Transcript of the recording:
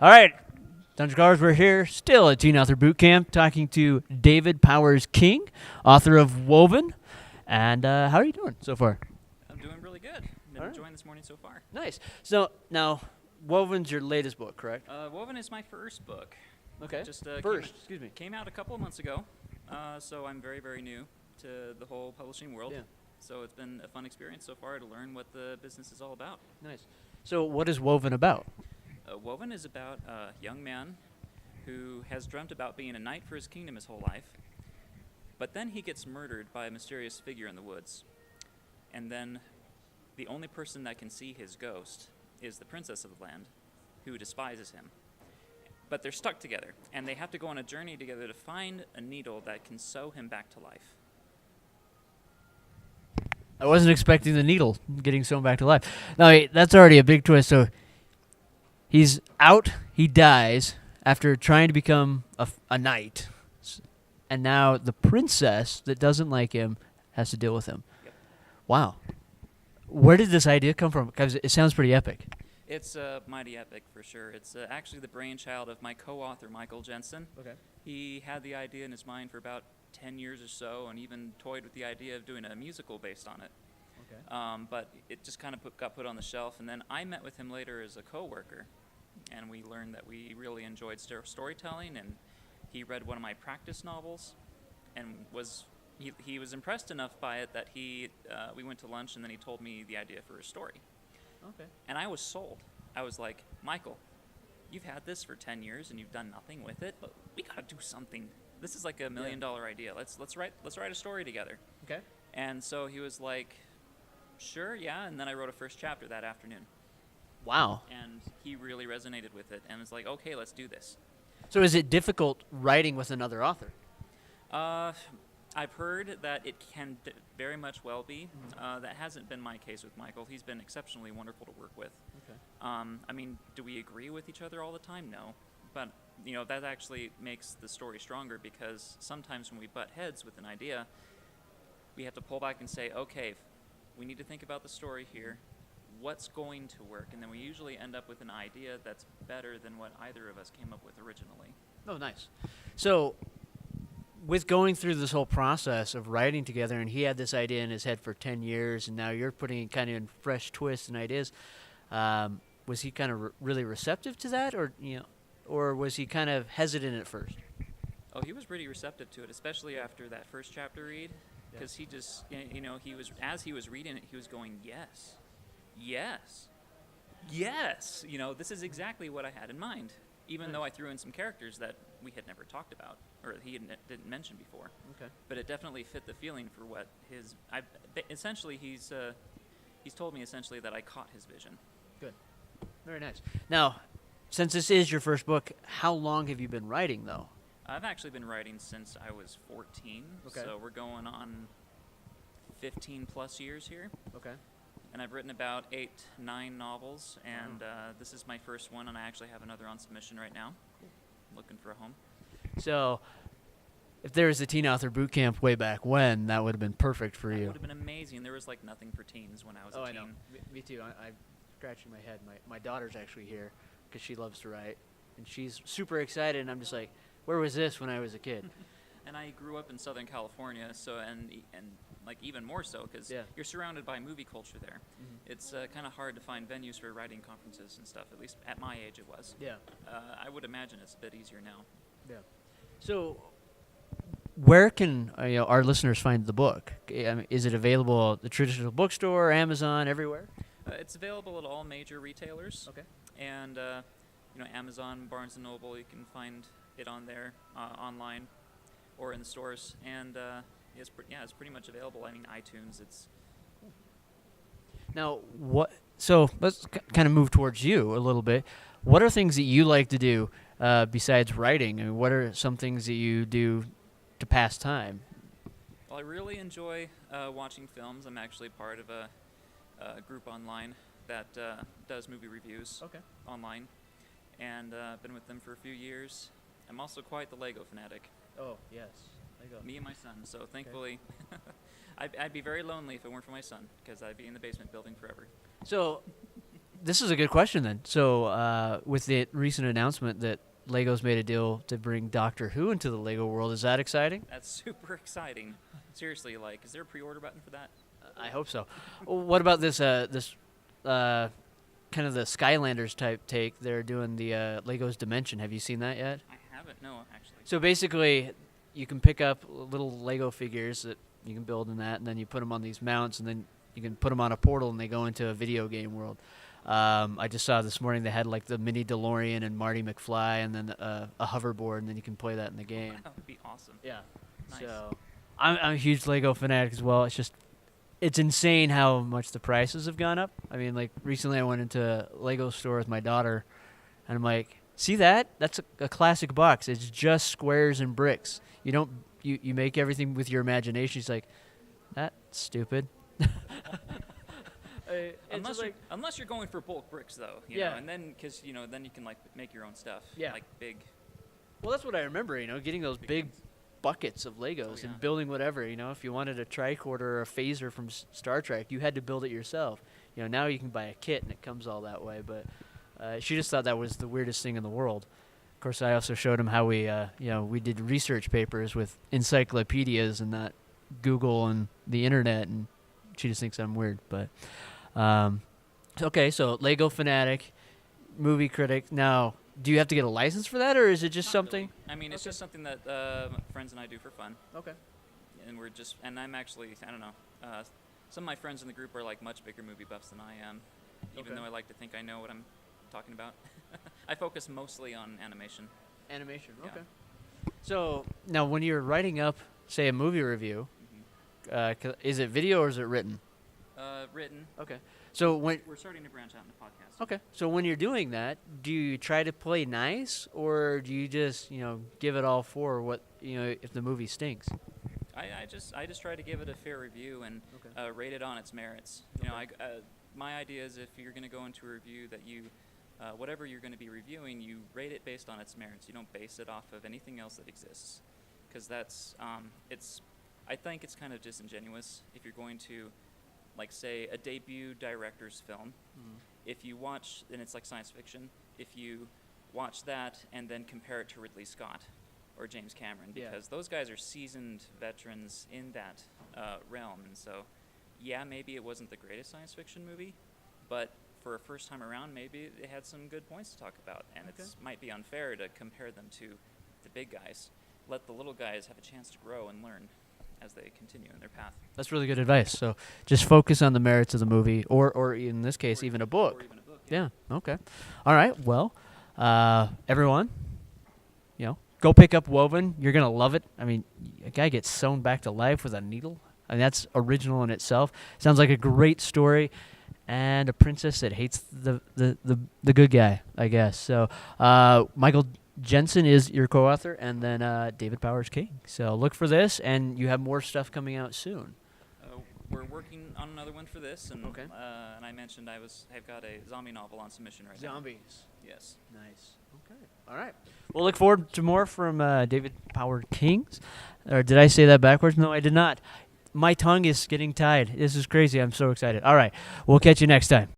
All right, Dungeon Crawlers, we're here still at Teen Author Boot Camp talking to David Powers King, author of Woven. And how are you doing so far? I'm doing really good. Been enjoying this morning so far. Nice. So now, Woven's your latest book, correct? Woven is my first book. Okay. Just came out a couple of months ago, so I'm very, very new to the whole publishing world. Yeah. So it's been a fun experience so far to learn what the business is all about. Nice. So what is Woven about? Woven is about a young man who has dreamt about being a knight for his kingdom his whole life, but then he gets murdered by a mysterious figure in the woods. And then the only person that can see his ghost is the princess of the land, who despises him. But they're stuck together, and they have to go on a journey together to find a needle that can sew him back to life. I wasn't expecting the needle getting sewn back to life. No, that's already a big twist. So he's out, he dies after trying to become a knight. And now the princess that doesn't like him has to deal with him. Yep. Wow. Where did this idea come from? Because it sounds pretty epic. It's mighty epic for sure. It's actually the brainchild of my co-author, Michael Jensen. Okay. He had the idea in his mind for about 10 years or so, and even toyed with the idea of doing a musical based on it. Okay. But it just kind of got put on the shelf, and then I met with him later as a co-worker, and we learned that we really enjoyed storytelling, and he read one of my practice novels, and he was impressed enough by it that we went to lunch, and then he told me the idea for a story. Okay. And I was sold. I was like, Michael, you've had this for 10 years and you've done nothing with it, but we gotta do something. This is like $1 million idea. Let's write a story together. Okay. And so he was like, sure, yeah. And then I wrote a first chapter that afternoon. Wow. And he really resonated with it and was like, okay, let's do this. So is it difficult writing with another author? I've heard that it can very much well be. That hasn't been my case with Michael. He's been exceptionally wonderful to work with. Okay. I mean, do we agree with each other all the time? No. But, that actually makes the story stronger, because sometimes when we butt heads with an idea, we have to pull back and say, okay, we need to think about the story here. What's going to work? And then we usually end up with an idea that's better than what either of us came up with originally. Oh, nice. So with going through this whole process of writing together, and he had this idea in his head for 10 years, and now you're putting it kind of in fresh twists and ideas, was he kind of really receptive to that, or was he kind of hesitant at first? Oh, he was pretty receptive to it, especially after that first chapter read, because he just, as he was reading it, he was going, yes, yes, yes, this is exactly what I had in mind, even though I threw in some characters that we had never talked about, or he didn't mention before. Okay. But it definitely fit the feeling for what essentially he's told me essentially that I caught his vision. Good. Very nice. Now, since this is your first book, how long have you been writing, though? I've actually been writing since I was 14, so we're going on 15 plus years here. Okay. And I've written about 8, 9 novels, and this is my first one, and I actually have another on submission right now. Cool. Looking for a home. So, if there was a teen author boot camp way back when, that would have been perfect for you. That would have been amazing. There was like nothing for teens when I was a teen. I know. Me too. I'm scratching my head. My daughter's actually here because she loves to write, and she's super excited, and I'm just like, where was this when I was a kid? And I grew up in Southern California, so and like even more so, because you're surrounded by movie culture there. Mm-hmm. It's kind of hard to find venues for writing conferences and stuff. At least at my age, it was. Yeah. I would imagine it's a bit easier now. Yeah. So, where can our listeners find the book? Is it available at the traditional bookstore, Amazon, everywhere? It's available at all major retailers. Okay. And Amazon, Barnes & Noble, you can find it on there, online, or in the stores. And it's pretty much available. I mean, iTunes. It's now So let's kind of move towards you a little bit. What are things that you like to do besides writing? I mean, what are some things that you do to pass time? Well, I really enjoy watching films. I'm actually part of a group online that does movie reviews online, and I've been with them for a few years. I'm also quite the Lego fanatic. Oh, yes. Lego. Me and my son, so thankfully I'd be very lonely if it weren't for my son, because I'd be in the basement building forever. So this is a good question then. So with the recent announcement that Lego's made a deal to bring Doctor Who into the Lego world, is that exciting? That's super exciting. Seriously, like, is there a pre-order button for that? I hope so. What about this kind of the Skylanders type take? They're doing the Lego's Dimension. Have you seen that yet? I haven't, no, actually. So basically, you can pick up little Lego figures that you can build in that, and then you put them on these mounts, and then you can put them on a portal, and they go into a video game world. I just saw this morning they had like the mini DeLorean and Marty McFly, and then a hoverboard, and then you can play that in the game. That would be awesome. Yeah. Nice. So I'm a huge Lego fanatic as well. It's insane how much the prices have gone up. I mean, like recently I went into a Lego store with my daughter, and I'm like, see that? That's a classic box. It's just squares and bricks. You make everything with your imagination. She's like, that's stupid. Unless you're going for bulk bricks, though, you Yeah. know, and then because then you can like make your own stuff. Yeah. Like big. Well, that's what I remember. Getting those big things. buckets of Legos Oh, yeah. and building whatever. If you wanted a tricorder or a phaser from Star Trek, you had to build it yourself. Now you can buy a kit and it comes all that way. But she just thought that was the weirdest thing in the world. Of course, I also showed him how we did research papers with encyclopedias and not Google and the internet, and she just thinks I'm weird. But okay, so Lego fanatic, movie critic. Now, do you have to get a license for that, or is it just Not something? really. I mean, it's just something that friends and I do for fun. Okay. And I'm actually, I don't know, some of my friends in the group are like much bigger movie buffs than I am, even Okay. though I like to think I know what I'm talking about. I focus mostly on animation. Animation. Yeah. Okay. So now, when you're writing up, say, a movie review, is it video or is it written? Written. Okay. So when We're starting to branch out into podcasts. okay, so when you're doing that, do you try to play nice, or do you just give it all for what if the movie stinks? I just try to give it a fair review and Okay. rate it on its merits. My idea is if you're going to go into a review that you, whatever you're going to be reviewing, you rate it based on its merits. You don't base it off of anything else that exists, because that's I think it's kind of disingenuous if you're going to, like, say, a debut director's film. Mm-hmm. If you watch, and it's like science fiction, if you watch that and then compare it to Ridley Scott or James Cameron, Yeah. because those guys are seasoned veterans in that realm. And so, yeah, maybe it wasn't the greatest science fiction movie, but for a first time around, maybe it had some good points to talk about. And Okay. it might be unfair to compare them to the big guys. Let the little guys have a chance to grow and learn as they continue in their path. That's really good advice. So just focus on the merits of the movie, or in this case, even a book. Or even a book. Yeah. Okay. All right. Well, everyone, go pick up Woven. You're gonna love it. I mean, a guy gets sewn back to life with a needle, and that's original in itself. Sounds like a great story, and a princess that hates the good guy, I guess. So, Michael Jensen is your co-author, and then David Powers King. So look for this, and you have more stuff coming out soon. We're working on another one for this, and Okay. And I mentioned I've got a zombie novel on submission right now. Zombies. Yes. Nice. Okay. All right. We'll look forward to more from David Powers Kings. Or did I say that backwards? No, I did not. My tongue is getting tied. This is crazy. I'm so excited. All right. We'll catch you next time.